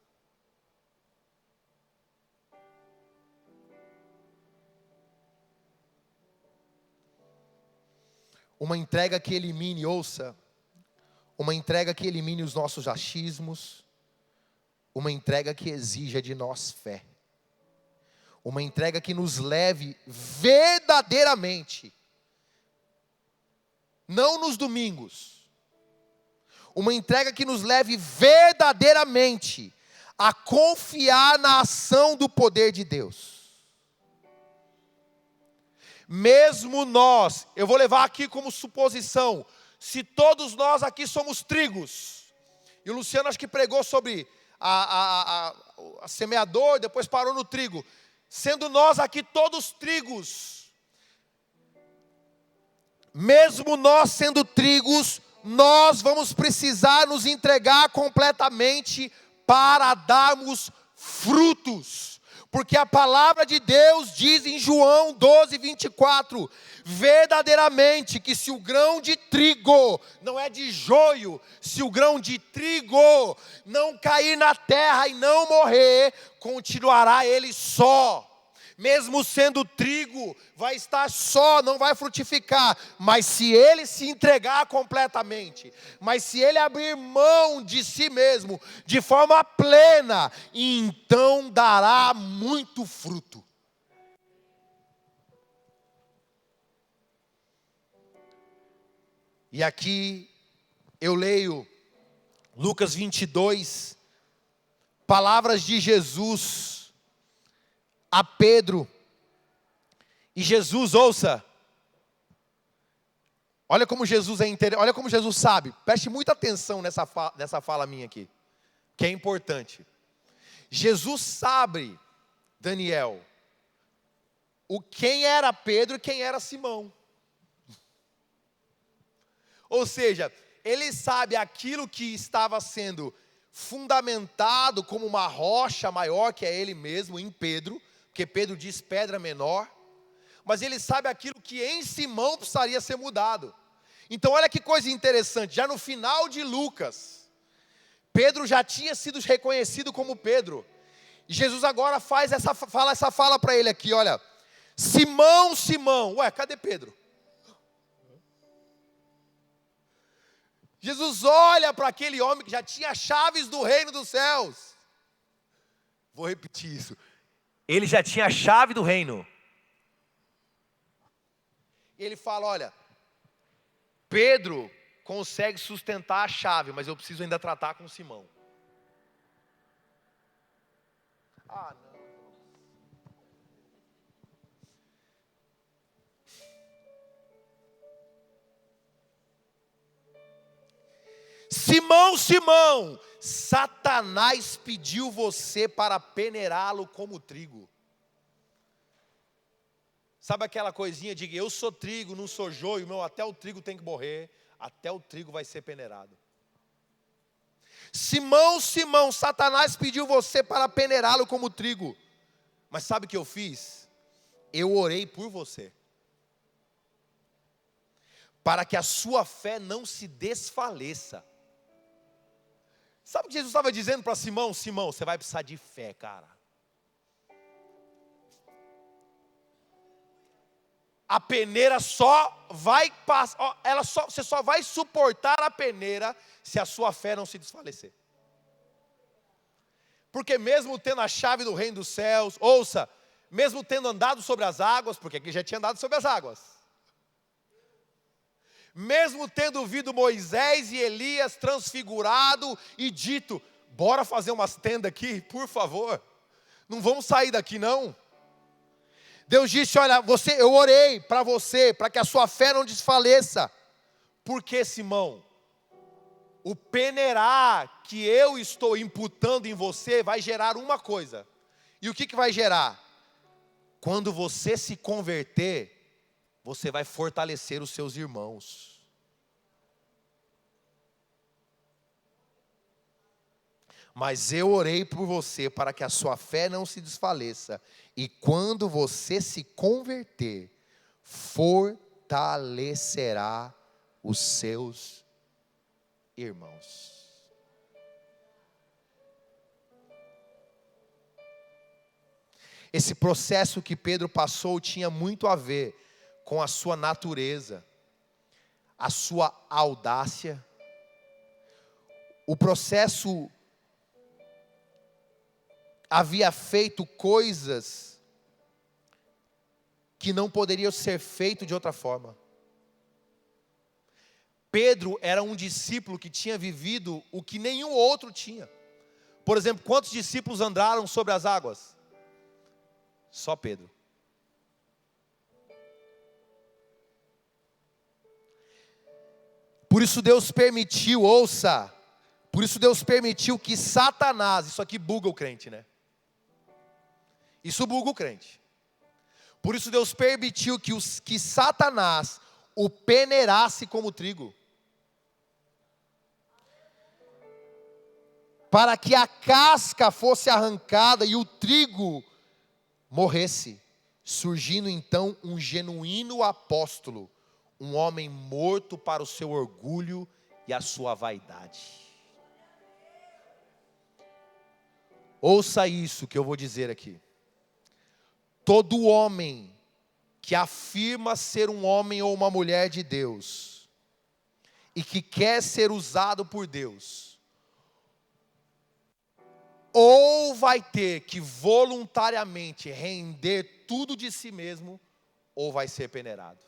Uma entrega que elimine, ouça, uma entrega que elimine os nossos achismos, uma entrega que exija de nós fé. Uma entrega que nos leve verdadeiramente, não nos domingos, uma entrega que nos leve verdadeiramente a confiar na ação do poder de Deus. Mesmo nós, eu vou levar aqui como suposição, se todos nós aqui somos trigos, e o Luciano acho que pregou sobre a semeador, depois parou no trigo. Sendo nós aqui todos trigos, mesmo nós sendo trigos, nós vamos precisar nos entregar completamente para darmos frutos. Porque a palavra de Deus diz em João 12:24, verdadeiramente que se o grão de trigo, não é de joio, se o grão de trigo não cair na terra e não morrer, continuará ele só. Mesmo sendo trigo, vai estar só, não vai frutificar. Mas se ele se entregar completamente, mas se ele abrir mão de si mesmo, de forma plena, então dará muito fruto. E aqui eu leio Lucas 22, palavras de Jesus a Pedro. E Jesus, ouça, olha como Jesus é interessante, olha como Jesus sabe, preste muita atenção nessa fala minha aqui, que é importante. Jesus sabe, Daniel, quem era Pedro e quem era Simão. Ou seja, ele sabe aquilo que estava sendo fundamentado como uma rocha maior, que é ele mesmo, em Pedro, porque Pedro diz pedra menor, mas ele sabe aquilo que em Simão precisaria ser mudado. Então olha que coisa interessante, já no final de Lucas, Pedro já tinha sido reconhecido como Pedro, e Jesus agora fala essa fala para ele aqui, olha, Simão, Simão, ué, cadê Pedro? Jesus olha para aquele homem que já tinha chaves do reino dos céus. Vou repetir isso. Ele já tinha a chave do reino. E ele fala, olha, Pedro consegue sustentar a chave, mas eu preciso ainda tratar com Simão. Ah, não. Simão, Simão, Satanás pediu você para peneirá-lo como trigo. Sabe aquela coisinha de eu sou trigo, não sou joio, meu, até o trigo tem que morrer, até o trigo vai ser peneirado. Simão, Simão, Satanás pediu você para peneirá-lo como trigo. Mas sabe o que eu fiz? Eu orei por você, para que a sua fé não se desfaleça. Sabe o que Jesus estava dizendo para Simão? Simão, você vai precisar de fé, cara. A peneira só vai passar, você só vai suportar a peneira se a sua fé não se desfalecer. Porque mesmo tendo a chave do reino dos céus, ouça, mesmo tendo andado sobre as águas, porque aqui já tinha andado sobre as águas. Mesmo tendo ouvido Moisés e Elias transfigurado e dito: bora fazer umas tendas aqui, por favor. Não vamos sair daqui não. Deus disse: olha, eu orei para você, para que a sua fé não desfaleça. Por que, Simão? O peneirar que eu estou imputando em você vai gerar uma coisa. E o que vai gerar? Quando você se converter, você vai fortalecer os seus irmãos. Mas eu orei por você para que a sua fé não se desfaleça. E quando você se converter, fortalecerá os seus irmãos. Esse processo que Pedro passou tinha muito a ver com a sua natureza, a sua audácia. O processo havia feito coisas que não poderiam ser feitas de outra forma. Pedro era um discípulo que tinha vivido o que nenhum outro tinha. Por exemplo, quantos discípulos andaram sobre as águas? Só Pedro. Por isso Deus permitiu, ouça, por isso Deus permitiu que Satanás, isso aqui buga o crente, né? Isso buga o crente. Por isso Deus permitiu que Satanás o peneirasse como trigo. Para que a casca fosse arrancada e o trigo morresse, surgindo então um genuíno apóstolo, um homem morto para o seu orgulho e a sua vaidade. Ouça isso que eu vou dizer aqui. Todo homem que afirma ser um homem ou uma mulher de Deus, e que quer ser usado por Deus, ou vai ter que voluntariamente render tudo de si mesmo, ou vai ser peneirado.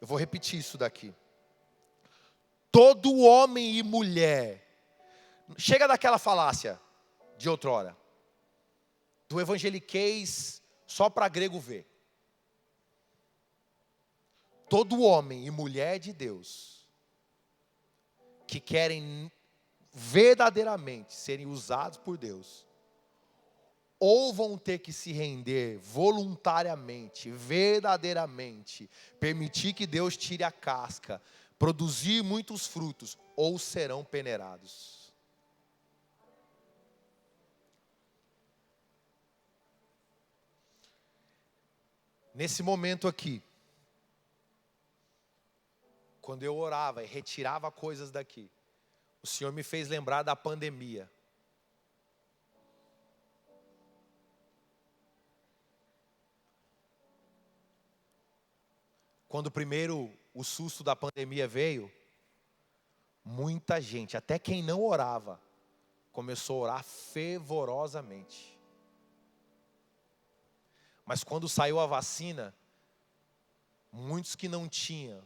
Eu vou repetir isso daqui. Todo homem e mulher, chega daquela falácia de outrora, do evangeliquez só para grego ver. Todo homem e mulher de Deus, que querem verdadeiramente serem usados por Deus, ou vão ter que se render voluntariamente, verdadeiramente, permitir que Deus tire a casca, produzir muitos frutos, ou serão peneirados. Nesse momento aqui, quando eu orava e retirava coisas daqui, o Senhor me fez lembrar da pandemia. Quando primeiro o susto da pandemia veio, muita gente, até quem não orava, começou a orar fervorosamente. Mas quando saiu a vacina, muitos que não tinham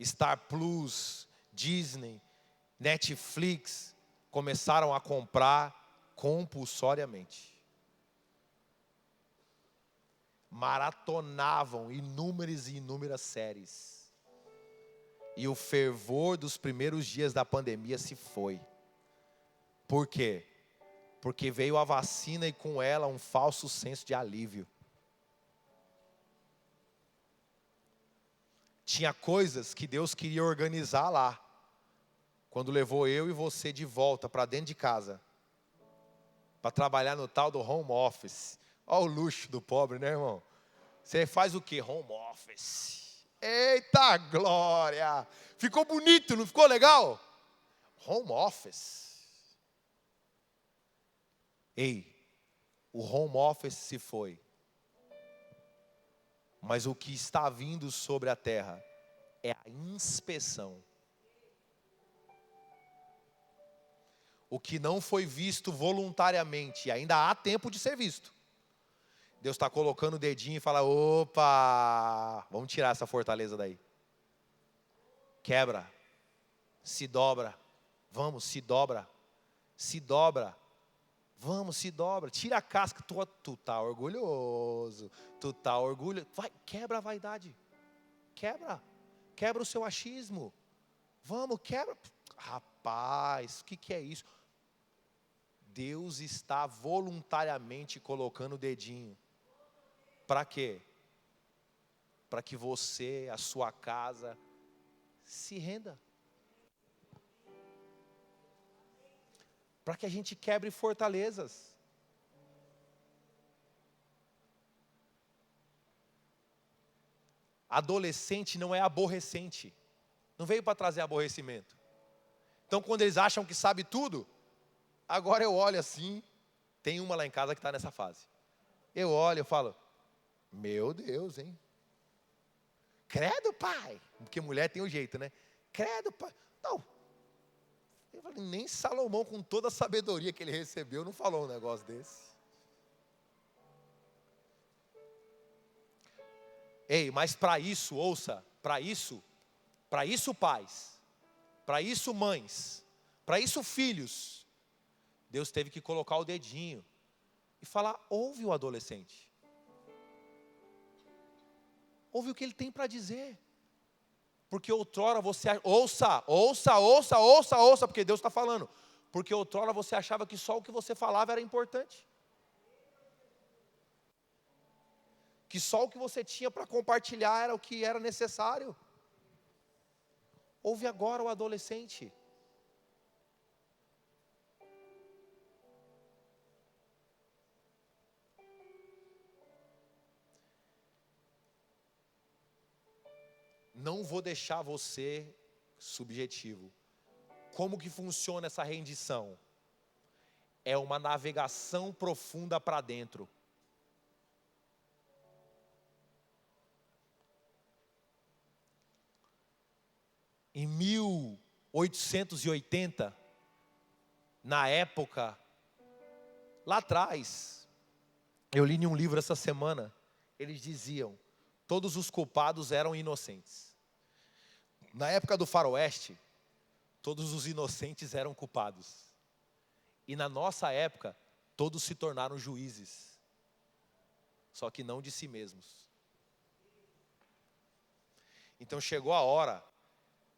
Star Plus, Disney, Netflix, começaram a comprar compulsoriamente. Maratonavam inúmeras e inúmeras séries. E o fervor dos primeiros dias da pandemia se foi. Por quê? Porque veio a vacina e com ela um falso senso de alívio. Tinha coisas que Deus queria organizar lá, quando levou eu e você de volta para dentro de casa, para trabalhar no tal do home office. Olha o luxo do pobre, né, irmão? Você faz o quê? Home office. Eita glória! Ficou bonito, não ficou legal? Home office. Ei, o home office se foi. Mas o que está vindo sobre a terra é a inspeção. O que não foi visto voluntariamente, e ainda há tempo de ser visto. Deus está colocando o dedinho e fala: opa, vamos tirar essa fortaleza daí. Quebra, se dobra, vamos, se dobra, se dobra, vamos, se dobra, tira a casca, tu tá orgulhoso, tu tá orgulhoso, vai, quebra a vaidade, quebra o seu achismo, vamos, quebra, rapaz, o que é isso? Deus está voluntariamente colocando o dedinho, para quê? Para que você, a sua casa, se renda. Para que a gente quebre fortalezas. Adolescente não é aborrecente. Não veio para trazer aborrecimento. Então quando eles acham que sabe tudo, agora eu olho assim, tem uma lá em casa que está nessa fase. Eu olho e falo, meu Deus, hein? Credo, pai. Porque mulher tem um jeito, né? Credo, pai. Não. Eu falei, nem Salomão, com toda a sabedoria que ele recebeu, não falou um negócio desse. Ei, mas para isso, ouça, para isso pais, para isso mães, para isso filhos, Deus teve que colocar o dedinho e falar, ouve o adolescente. Ouve o que ele tem para dizer. Porque outrora você, ouça, porque Deus está falando. Porque outrora você achava que só o que você falava era importante. Que só o que você tinha para compartilhar era o que era necessário. Ouve agora o adolescente. Não vou deixar você subjetivo. Como que funciona essa rendição? É uma navegação profunda para dentro. Em 1880, na época, lá atrás, eu li em um livro essa semana, eles diziam, todos os culpados eram inocentes. Na época do faroeste, todos os inocentes eram culpados. E na nossa época, todos se tornaram juízes. Só que não de si mesmos. Então chegou a hora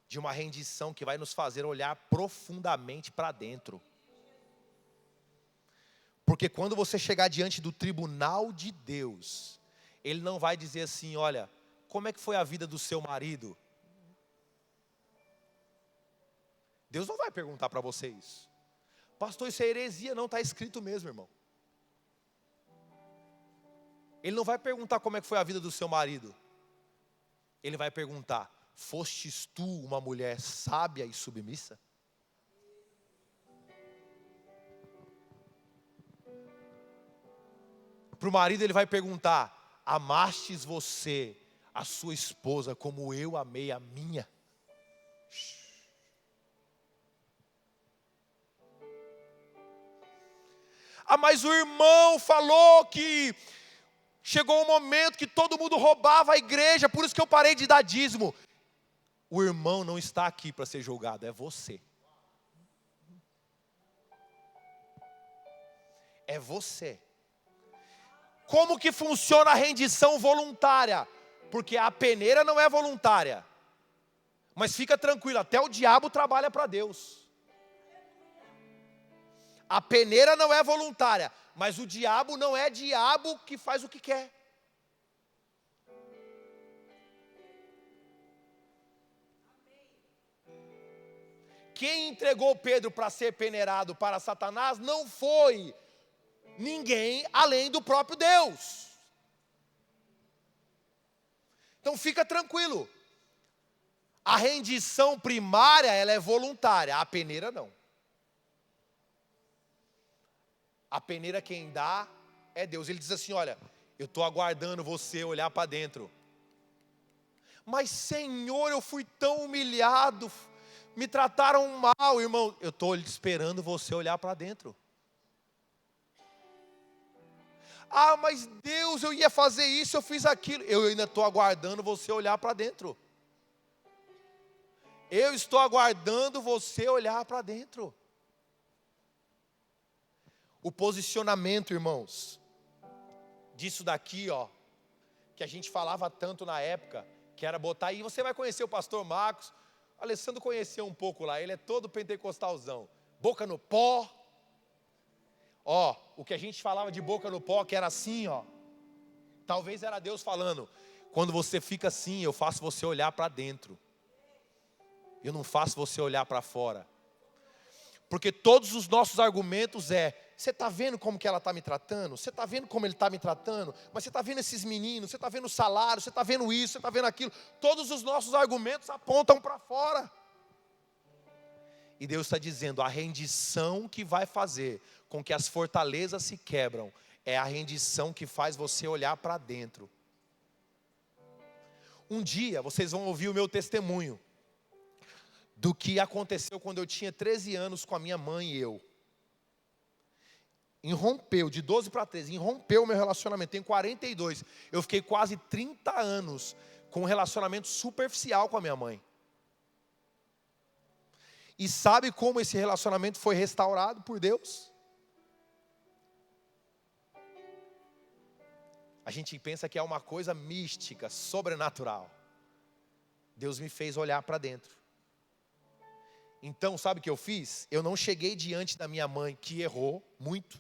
de uma rendição que vai nos fazer olhar profundamente para dentro. Porque quando você chegar diante do tribunal de Deus, Ele não vai dizer assim, olha, como é que foi a vida do seu marido? Deus não vai perguntar para você isso. Pastor, isso é heresia, não, está escrito mesmo, irmão. Ele não vai perguntar como é que foi a vida do seu marido. Ele vai perguntar, fostes tu uma mulher sábia e submissa? Para o marido ele vai perguntar, amastes você a sua esposa como eu amei a minha? Ah, mas o irmão falou que chegou um momento que todo mundo roubava a igreja, por isso que eu parei de dar dízimo. O irmão não está aqui para ser julgado, é você. É você. Como que funciona a rendição voluntária? Porque a peneira não é voluntária. Mas fica tranquilo, até o diabo trabalha para Deus. A peneira não é voluntária, mas o diabo não é diabo que faz o que quer. Quem entregou Pedro para ser peneirado para Satanás não foi ninguém além do próprio Deus. Então fica tranquilo. A rendição primária, ela é voluntária, a peneira não. A peneira quem dá é Deus. Ele diz assim, olha, eu estou aguardando você olhar para dentro. Mas Senhor, eu fui tão humilhado, me trataram mal, irmão. Eu estou esperando você olhar para dentro. Ah, mas Deus, eu ia fazer isso, eu fiz aquilo. Eu ainda estou aguardando você olhar para dentro. Eu estou aguardando você olhar para dentro. O posicionamento, irmãos, disso daqui, ó, que a gente falava tanto na época, que era botar, e você vai conhecer o pastor Marcos, o Alessandro conheceu um pouco lá, ele é todo pentecostalzão, boca no pó, ó, o que a gente falava de boca no pó, que era assim, ó, talvez era Deus falando, quando você fica assim, eu faço você olhar para dentro, eu não faço você olhar para fora, porque todos os nossos argumentos você está vendo como que ela está me tratando? Você está vendo como ele está me tratando? Mas você está vendo esses meninos, você está vendo o salário, você está vendo isso, você está vendo aquilo. Todos os nossos argumentos apontam para fora. E Deus está dizendo, a rendição que vai fazer com que as fortalezas se quebram, é a rendição que faz você olhar para dentro. Um dia vocês vão ouvir o meu testemunho, do que aconteceu quando eu tinha 13 anos com a minha mãe e eu. Irrompeu, de 12 para 13, irrompeu o meu relacionamento, tenho 42, eu fiquei quase 30 anos com um relacionamento superficial com a minha mãe. E sabe como esse relacionamento foi restaurado por Deus? A gente pensa que é uma coisa mística, sobrenatural. Deus me fez olhar para dentro. Então, sabe o que eu fiz? Eu não cheguei diante da minha mãe, que errou muito,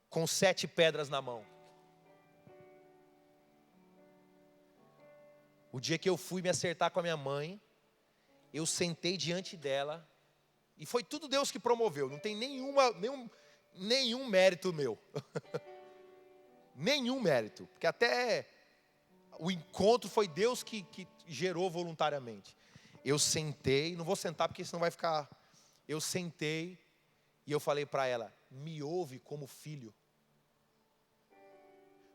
com 7 pedras na mão. O dia que eu fui me acertar com a minha mãe, eu sentei diante dela, e foi tudo Deus que promoveu, não tem nenhum mérito meu. Nenhum mérito, porque até o encontro foi Deus que gerou voluntariamente. Eu sentei, não vou sentar porque senão vai ficar... Eu sentei e eu falei para ela, me ouve como filho.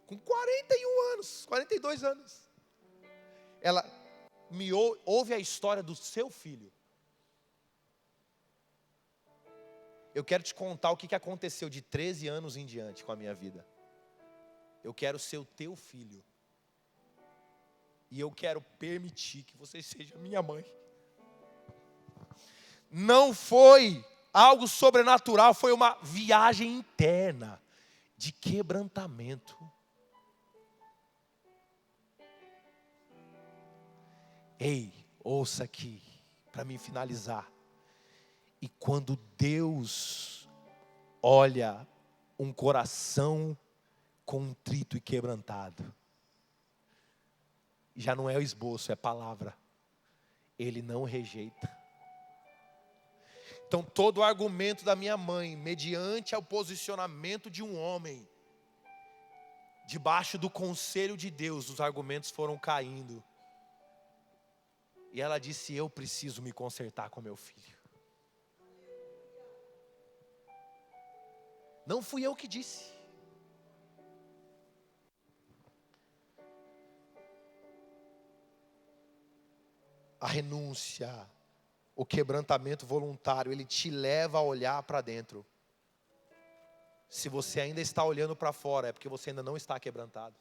Com 41 anos, 42 anos. Ela me ouve a história do seu filho. Eu quero te contar o que aconteceu de 13 anos em diante com a minha vida. Eu quero ser o teu filho. E eu quero permitir que você seja minha mãe. Não foi algo sobrenatural, foi uma viagem interna de quebrantamento. Ei, ouça aqui, para mim finalizar. E quando Deus olha um coração contrito e quebrantado, já não é o esboço, é palavra. Ele não rejeita. Então todo o argumento da minha mãe, mediante ao posicionamento de um homem, debaixo do conselho de Deus, os argumentos foram caindo. E ela disse, eu preciso me consertar com meu filho. Não fui eu que disse. A renúncia, o quebrantamento voluntário, ele te leva a olhar para dentro. Se você ainda está olhando para fora, é porque você ainda não está quebrantado.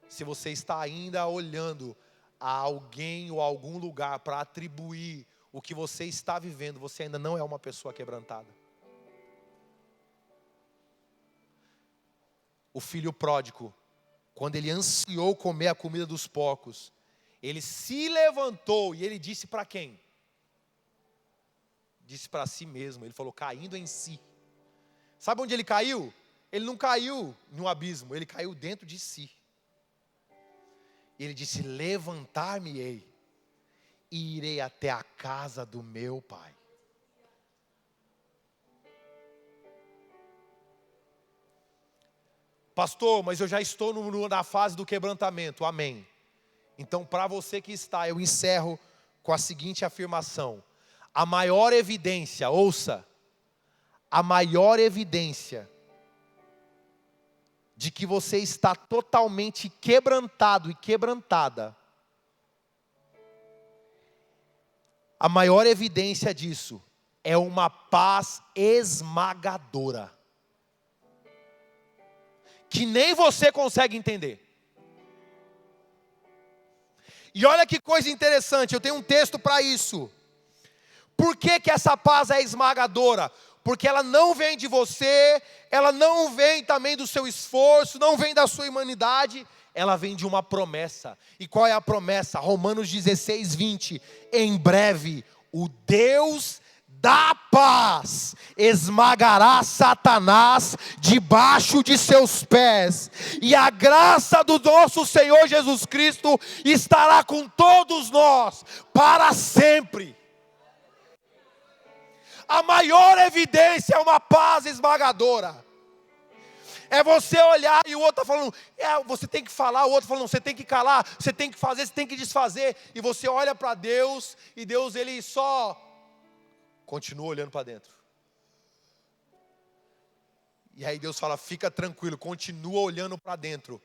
Se você está ainda olhando a alguém ou a algum lugar para atribuir o que você está vivendo, você ainda não é uma pessoa quebrantada. O filho pródigo, quando ele ansiou comer a comida dos porcos, ele se levantou e ele disse para quem? Disse para si mesmo, ele falou, caindo em si. Sabe onde ele caiu? Ele não caiu em um abismo, ele caiu dentro de si. Ele disse, levantar-me-ei e irei até a casa do meu pai. Pastor, mas eu já estou na fase do quebrantamento, amém. Então para você que está, eu encerro com a seguinte afirmação. A maior evidência, ouça, a maior evidência de que você está totalmente quebrantado e quebrantada, a maior evidência disso é uma paz esmagadora, que nem você consegue entender. E olha que coisa interessante, eu tenho um texto para isso. Por que que essa paz é esmagadora? Porque ela não vem de você, ela não vem também do seu esforço, não vem da sua humanidade, ela vem de uma promessa. E qual é a promessa? Romanos 16, 20. Em breve, o Deus da paz esmagará Satanás debaixo de seus pés, e a graça do nosso Senhor Jesus Cristo estará com todos nós para sempre. A maior evidência é uma paz esmagadora. É você olhar e o outro está falando, você tem que falar, o outro falando, você tem que calar, você tem que fazer, você tem que desfazer. E você olha para Deus, e Deus ele só continua olhando para dentro. E aí Deus fala, fica tranquilo, continua olhando para dentro.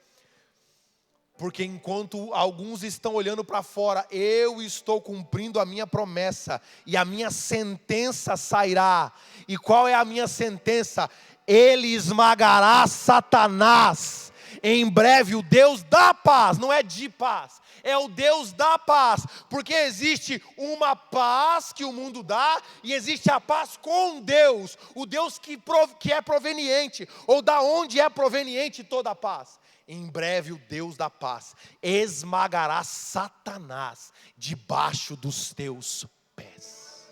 Porque enquanto alguns estão olhando para fora, eu estou cumprindo a minha promessa, e a minha sentença sairá. E qual é a minha sentença? Ele esmagará Satanás. Em breve o Deus da paz, não é de paz, é o Deus da paz. Porque existe uma paz que o mundo dá, e existe a paz com Deus. O Deus que é proveniente, ou da onde é proveniente toda a paz. Em breve o Deus da paz esmagará Satanás debaixo dos teus pés.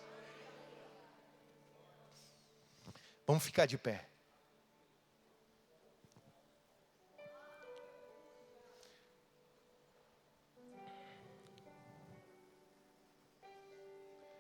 Vamos ficar de pé.